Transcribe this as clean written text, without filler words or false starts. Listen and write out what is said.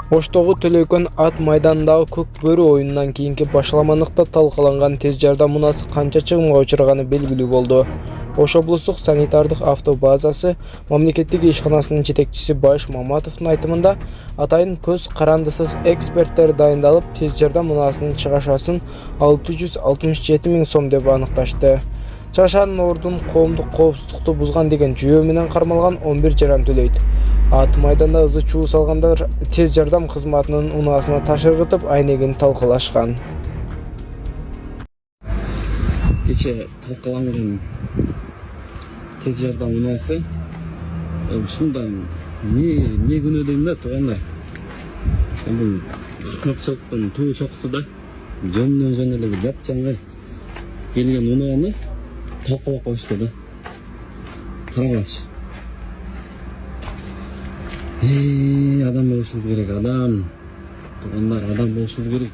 Оштогу Төлөйкөн ат майданындагы көк бөрү оюнунан кийинки башламандыкта талкаланган тез жардам мунаасы канча чыгымга учураганы белгилүү болду. Ош облустук санитардык автобазасы мамлекеттик ишканасынын жетекчиси Байыш Маматовдун айтымында, атайын көз карандысыз эксперттер дайындалып, тез жардам мунаасынын чыгашасын 667 000 сом деп аныкташты. Чыгашанын ордун коомдук коопсуздукту бузган деген жүйөө менен кармалган 11 жаран төлөйт. Ат майданда ызы чуу салгандар тез жардам кызматынын унаасына таш ыргытып, айнегин талкалашкан. Кече талкаланган тез жардам унаасы ушундан не күнөө дейм да туугандар. Бул кыркчылыктын туу чокусу да жөндөн эле жапжаңгай келген унааны талкалап коюшту да. Караңызчы. Адам болушубуз керек, адам. Туугандар, адам болушубуз керек.